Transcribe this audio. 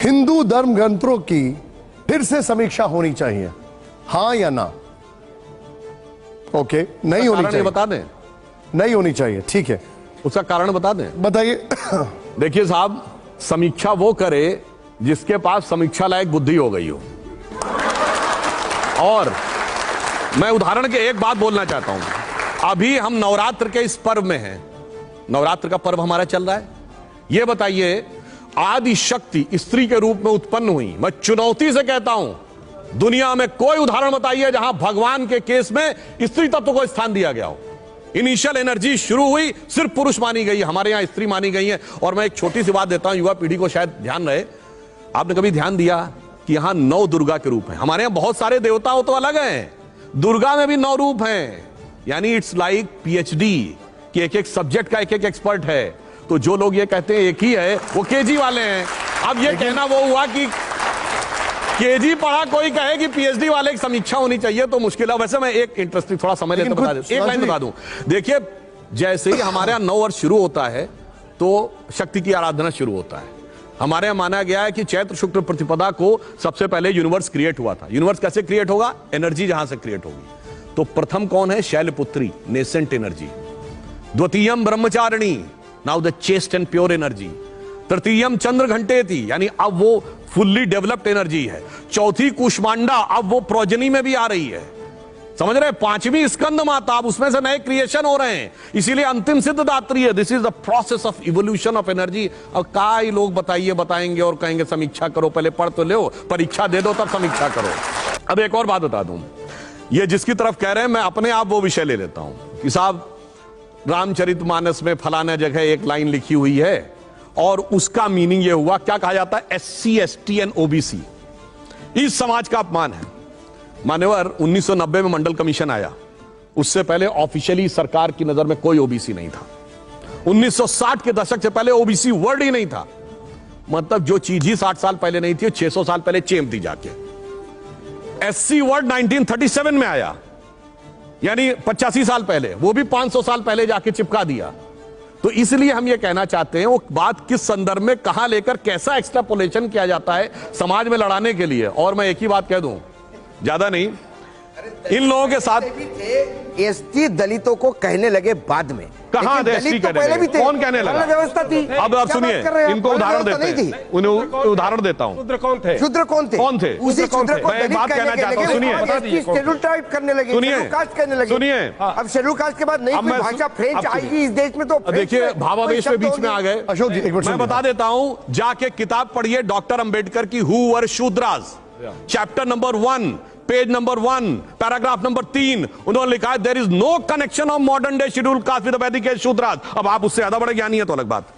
हिंदू धर्म ग्रंथों की फिर से समीक्षा होनी चाहिए, हाँ या ना? ओके, नहीं होनी चाहिए। बता दें, नहीं होनी चाहिए, ठीक है। उसका कारण बता दें। बताइए। देखिए साहब, समीक्षा वो करे जिसके पास समीक्षा लायक बुद्धि हो गई हो। और मैं उदाहरण के एक बात बोलना चाहता हूं। अभी हम नवरात्र के इस पर्व में हैं, नवरात्र का पर्व हमारा चल रहा है। यह बताइए, आदि शक्ति स्त्री के रूप में उत्पन्न हुई। मैं चुनौती से कहता हूं, दुनिया में कोई उदाहरण बताइए जहां भगवान के केस में स्त्री तत्व को स्थान दिया गया हो। इनिशियल एनर्जी शुरू हुई, सिर्फ पुरुष मानी गई, हमारे यहां स्त्री मानी गई है। और मैं एक छोटी सी बात देता हूं, युवा पीढ़ी को शायद ध्यान रहे। आपने कभी ध्यान दिया कि यहां 9 दुर्गा के रूप हैं? हमारे यहां बहुत सारे देवता हो तो अलग हैं, दुर्गा में भी 9 रूप हैं। यानी इट्स लाइक पीएचडी कि एक एक सब्जेक्ट का एक एक एक्सपर्ट है। तो जो लोग ये कहते हैं एक ही है, वो केजी वाले हैं। अब ये कहना वो हुआ कि केजी पढ़ा कोई कहे कि पीएचडी वाले की समीक्षा होनी चाहिए तो मुश्किल है। वैसे मैं एक इंटरेस्टिंग थोड़ा समय लेकर बता दूं, एक लाइन बता दूं। देखिए, जैसे ही हमारे यहां 9 वर्ष शुरू होता है तो शक्ति की आराधना शुरू होता है। हमारे यहां माना गया है कि चैत्र शुक्ल प्रतिपदा को सबसे पहले यूनिवर्स क्रिएट हुआ था। यूनिवर्स कैसे क्रिएट होगा? एनर्जी जहां से क्रिएट होगी। तो प्रथम कौन है? Shailaputri, nascent energy. द्वितीयम Brahmacharini, now the chaste and pure energy. तृतीयम चंद्र घंटेति, यानी अब वो फुल्ली डेवलप्ड एनर्जी है। चौथी कुष्मांडा, अब वो प्रोजनी में भी आ रही है, समझ रहे? 5वीं स्कंद माता, अब उसमें से नए क्रिएशन हो रहे हैं, इसीलिए अंतिम सिद्धदात्री है। This is the process of evolution of energy. अब कई लोग बताएंगे और कहेंगे समीक्षा करो, पहले पढ़ तो लो, परीक्षा दे दो तब समीक्षा करो। अब एक और बात बता दूं, ये जिसकी तरफ कह रहे हैं मैं अपने आप वो विषय ले लेता हूं कि साहब रामचरितमानस में फलाना जगह एक लाइन लिखी हुई है और उसका मीनिंग ये हुआ, क्या कहा जाता है? SC ST एंड OBC इस समाज का अपमान है। मान्यवर 1990 में मंडल कमीशन आया, उससे पहले ऑफिशियली सरकार की नजर में कोई OBC नहीं था। 1960 के दशक से पहले OBC वर्ड ही नहीं था। मतलब जो चीज ही 60 साल पहले नहीं थी, 600 साल पहले चेम थी जाके। SC वर्ड 1937 में आया, यानी 85 साल पहले, वो भी 500 साल पहले जाके चिपका दिया। तो इसलिए हम ये कहना चाहते हैं, वो बात किस संदर्भ में कहां लेकर कैसा एक्सट्रापोलेशन किया जाता है समाज में लड़ाने के लिए। और मैं एक ही बात कह दूं, ज्यादा नहीं, इन लोगों के साथ एसटी दलितों को कहने लगे बाद में। कहां दलित तो पहले भी थे, कौन कहने लगा? व्यवस्था थी। अब आप सुनिए, इनको उदाहरण देते हैं, उन्हें उदाहरण देता हूं। शूद्र कौन थे? शूद्र कौन थे? कौन थे? उसी शूद्र को मैं एक बात कहना चाहता हूं, सुनिए। शेड्यूल टाइप करने लगे, सुनिए, कास्ट करने लगे। सुनिए, अब शेड्यूल कास्ट के बाद नई कोई भाषा फ्रेंच आएगी इस देश में तो देखिए, भावावेश में बीच में आ गए। अशोक जी, एक मिनट मैं बता देता हूं, जाके किताब पढ़िए डॉक्टर अंबेडकर की, who were Shudras, chapter number 1, page number 1, paragraph number 3, उन्होंने लिखा है there is no connection of modern day schedule caste with Vedic age Shudras. अब आप उससे ज्यादा बड़े ज्ञानी है तो अलग बात।